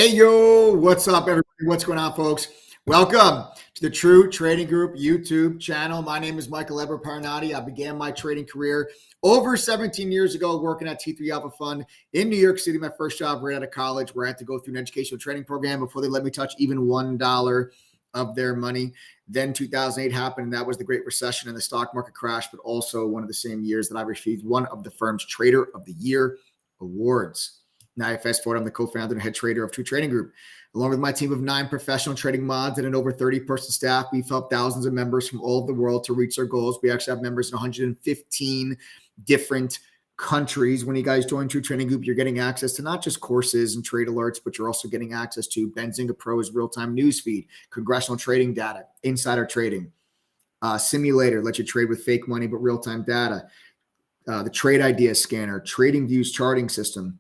Hey, yo, what's up, everybody? What's going on, folks? Welcome to the True Trading Group YouTube channel. My name is Michael Eber Parnati. I began my trading career over 17 years ago working at T3 Alpha Fund in New York City, my first job right out of college, where I had to go through an educational training program before they let me touch even $1 of their money. Then 2008 happened, and that was the Great Recession and the stock market crash, but also one of the same years that I received one of the firm's Trader of the Year awards. Now, fast forward, I'm the co-founder and head trader of True Trading Group. Along with my team of 9 professional trading mods and an over 30-person staff, we've helped thousands of members from all over the world to reach their goals. We actually have members in 115 different countries. When you guys join True Trading Group, you're getting access to not just courses and trade alerts, but you're also getting access to Benzinga Pro's real-time news feed, congressional trading data, insider trading, simulator, lets you trade with fake money but real-time data, the trade idea scanner, trading views charting system,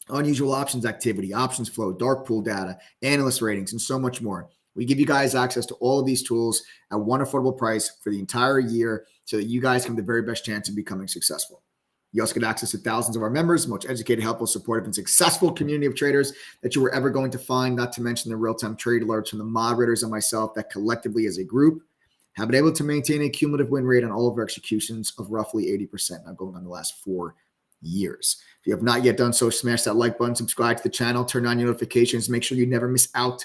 unusual options activity, options flow, dark pool data, analyst ratings, and so much more. We give you guys access to all of these tools at one affordable price for the entire year so that you guys can have the very best chance of becoming successful. You also get access to thousands of our members, most educated, helpful, supportive, and successful community of traders that you were ever going to find, not to mention the real-time trade alerts from the moderators and myself that collectively as a group have been able to maintain a cumulative win rate on all of our executions of roughly 80%, now going on the last 4 years. If you have not yet done so, smash that like button, subscribe to the channel, turn on your notifications, make sure you never miss out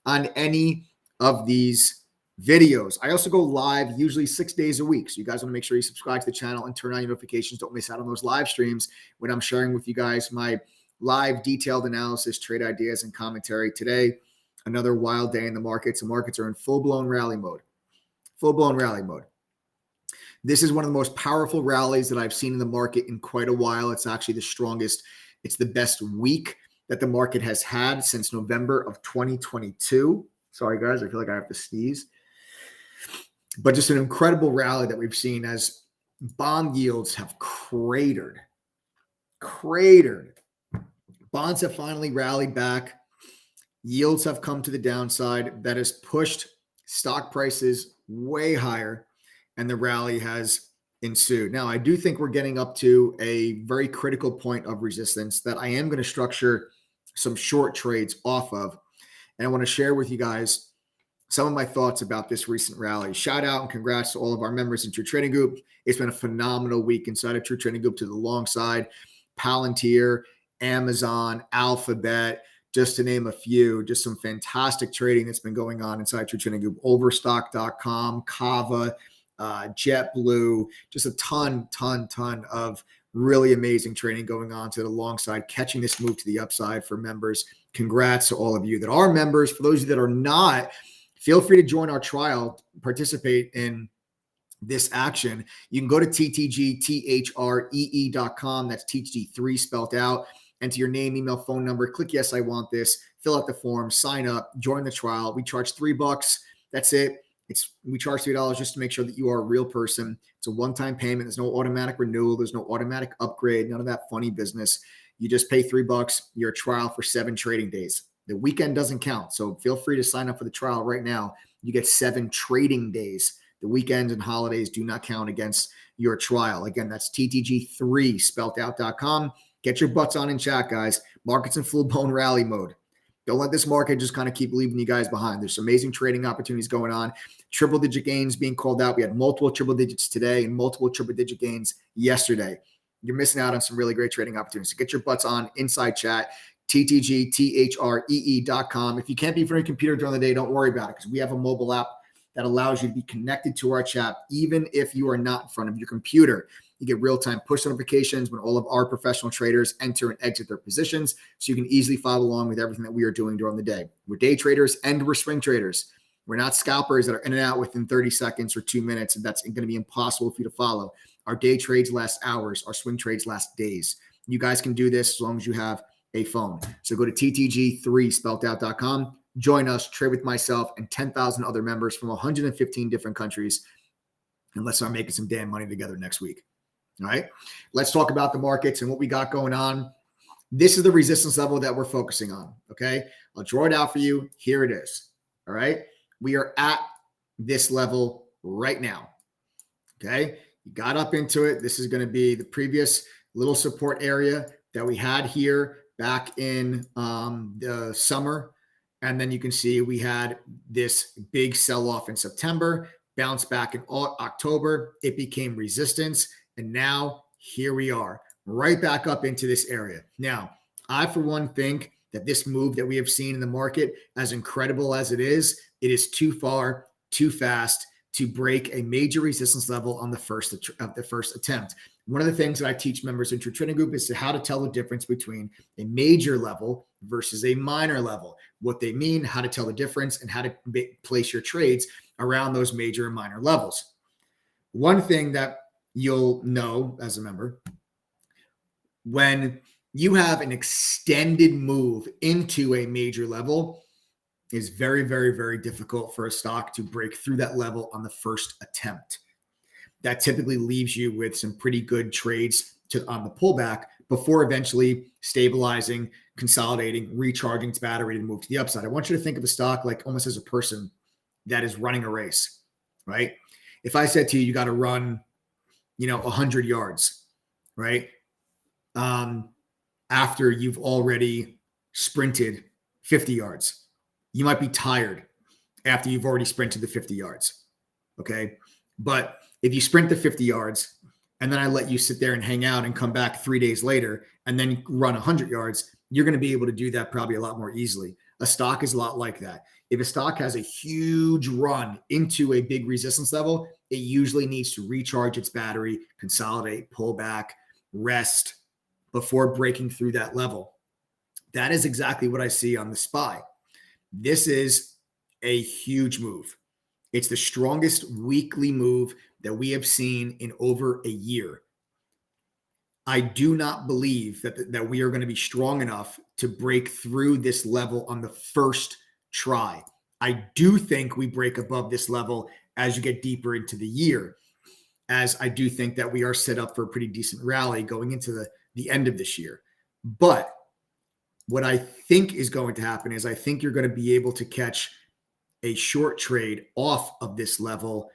on any of these videos. I also go live usually 6 days a week. So you guys want to make sure you subscribe to the channel and turn on your notifications. Don't miss out on those live streams when I'm sharing with you guys my live detailed analysis, trade ideas, and commentary. Today, another wild day in the markets. The markets are in full-blown rally mode. Full-blown rally mode. This is one of the most powerful rallies that I've seen in the market in quite a while. It's actually the strongest. It's the best week that the market has had since November of 2022. Sorry, guys. I feel like I have to sneeze. But just an incredible rally that we've seen as bond yields have cratered. Bonds have finally rallied back. Yields have come to the downside. That has pushed stock prices way higher, and the rally has ensued. Now, I do think we're getting up to a very critical point of resistance that I am going to structure some short trades off of. And I want to share with you guys some of my thoughts about this recent rally. Shout out and congrats to all of our members in True Trading Group. It's been a phenomenal week inside of True Trading Group to the long side. Palantir, Amazon, Alphabet, just to name a few, just some fantastic trading that's been going on inside True Trading Group. Overstock.com, Kava, JetBlue, just a ton of really amazing trading going on to the long side, catching this move to the upside for members. Congrats to all of you that are members. For those of you that are not, feel free to join our trial, participate in this action. You can go to ttgthree.com. That's TTG3 spelled out. Enter your name, email, phone number, click yes, I want this, fill out the form, sign up, join the trial. We charge $3. That's it. We charge $3 just to make sure that you are a real person. It's a one-time payment. There's no automatic renewal. There's no automatic upgrade. None of that funny business. You just pay $3. You're a trial for 7 trading days. The weekend doesn't count. So feel free to sign up for the trial right now. You get 7 trading days. The weekends and holidays do not count against your trial. Again, that's TTG3 spelled out.com. Get your butts on in chat, guys. Market's in full-blown rally mode. Don't let this market just kind of keep leaving you guys behind. There's some amazing trading opportunities going on. Triple-digit gains being called out. We had multiple triple digits today and multiple triple-digit gains yesterday. You're missing out on some really great trading opportunities. So get your butts on inside chat, ttgthree.com. If you can't be in front of your computer during the day, don't worry about it because we have a mobile app that allows you to be connected to our chat even if you are not in front of your computer. You get real-time push notifications when all of our professional traders enter and exit their positions, so you can easily follow along with everything that we are doing during the day. We're day traders and we're swing traders. We're not scalpers that are in and out within 30 seconds or 2 minutes, and that's going to be impossible for you to follow. Our day trades last hours. Our swing trades last days. You guys can do this as long as you have a phone. So go to ttg3 spelled out.com. Join us, trade with myself and 10,000 other members from 115 different countries, and let's start making some damn money together next week. All right, let's talk about the markets and what we got going on. This is the resistance level that we're focusing on. Okay, I'll draw it out for you. Here it is. All right, we are at this level right now. Okay, you got up into it. This is going to be the previous little support area that we had here back in the summer. And then you can see we had this big sell-off in September, bounce back in October. It became resistance. And now here we are, right back up into this area. Now, I, for one, think that this move that we have seen in the market, as incredible as it is too far, too fast to break a major resistance level on the first attempt. One of the things that I teach members in True Trading Group is how to tell the difference between a major level versus a minor level, what they mean, how to tell the difference, and how to place your trades around those major and minor levels. One thing that you'll know as a member, when you have an extended move into a major level, is very, very, very difficult for a stock to break through that level on the first attempt. That typically leaves you with some pretty good trades on the pullback before eventually stabilizing, consolidating, recharging its battery to move to the upside. I want you to think of a stock like almost as a person that is running a race, right? If I said to you, you got to run, 100 yards, right? After you've already sprinted 50 yards. You might be tired after you've already sprinted the 50 yards, okay? But if you sprint the 50 yards and then I let you sit there and hang out and come back 3 days later and then run 100 yards, you're going to be able to do that probably a lot more easily. A stock is a lot like that. If a stock has a huge run into a big resistance level, it usually needs to recharge its battery, consolidate, pull back, rest before breaking through that level. That is exactly what I see on the SPY. This is a huge move. It's the strongest weekly move that we have seen in over a year. I do not believe that we are going to be strong enough to break through this level on the first try. I do think we break above this level as you get deeper into the year, as I do think that we are set up for a pretty decent rally going into the end of this year. But what I think is going to happen is I think you're going to be able to catch a short trade off of this level,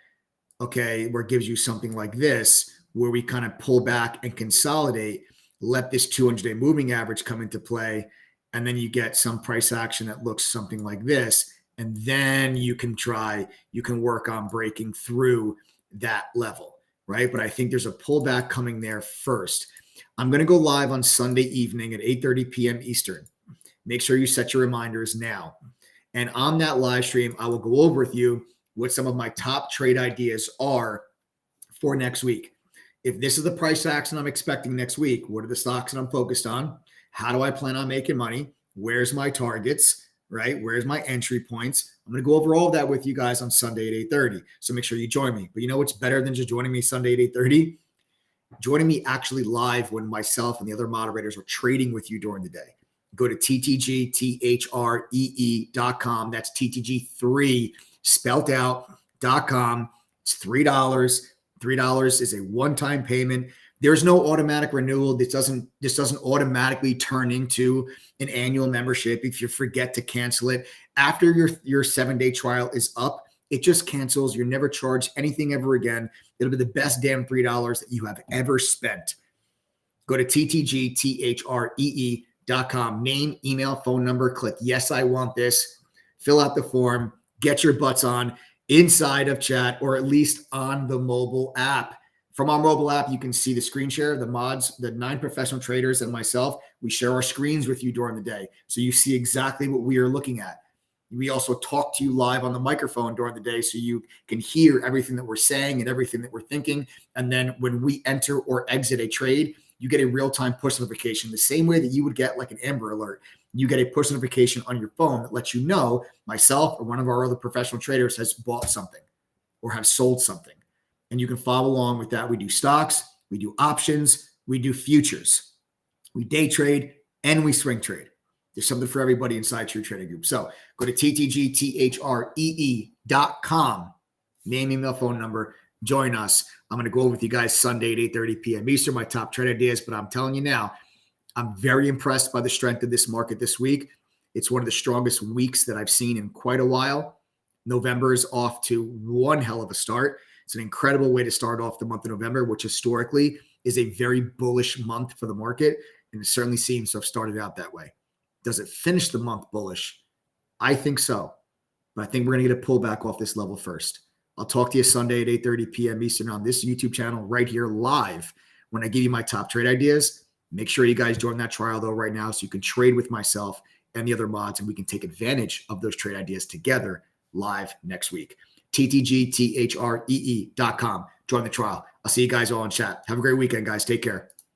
okay, where it gives you something like this, where we kind of pull back and consolidate, let this 200-day moving average come into play, and then you get some price action that looks something like this, and then you can work on breaking through that level, right? But I think there's a pullback coming there first. I'm going to go live on Sunday evening at 8:30 p.m. Eastern. Make sure you set your reminders now. And on that live stream, I will go over with you what some of my top trade ideas are for next week. If this is the price action I'm expecting next week, what are the stocks that I'm focused on? How do I plan on making money? Where's my targets, right? Where's my entry points? I'm going to go over all of that with you guys on Sunday at 8:30. So make sure you join me. But you know what's better than just joining me Sunday at 8:30? Joining me actually live when myself and the other moderators are trading with you during the day. Go to ttgthree.com. That's TTG3 spelled out.com. It's $3. $3 is a one-time payment. There's no automatic renewal. This doesn't automatically turn into an annual membership if you forget to cancel it. After your 7-day trial is up, it just cancels. You're never charged anything ever again. It'll be the best damn $3 that you have ever spent. Go to ttgthree.com. Name, email, phone number. Click yes, I want this. Fill out the form. Get your butts on inside of chat, or at least on the mobile app. From our mobile app, you can see the screen share, the mods, the 9 professional traders and myself. We share our screens with you during the day, so you see exactly what we are looking at. We also talk to you live on the microphone during the day so you can hear everything that we're saying and everything that we're thinking. And then when we enter or exit a trade, you get a real-time push notification, the same way that you would get like an Amber Alert. You get a push notification on your phone that lets you know myself or one of our other professional traders has bought something or have sold something. And you can follow along with that. We do stocks, we do options, we do futures. We day trade and we swing trade. There's something for everybody inside True Trading Group. So go to ttgthree.com, name, email, phone number, join us. I'm going to go over with you guys Sunday at 8:30 p.m. Eastern, my top trade ideas. But I'm telling you now, I'm very impressed by the strength of this market this week. It's one of the strongest weeks that I've seen in quite a while. November is off to one hell of a start. It's an incredible way to start off the month of November, which historically is a very bullish month for the market. And it certainly seems to have started out that way. Does it finish the month bullish? I think so. But I think we're going to get a pullback off this level first. I'll talk to you Sunday at 8:30 p.m. Eastern on this YouTube channel right here live when I give you my top trade ideas. Make sure you guys join that trial, though, right now so you can trade with myself and the other mods, and we can take advantage of those trade ideas together live next week. ttgthree.com. Join the trial. I'll see you guys all in chat. Have a great weekend, guys. Take care.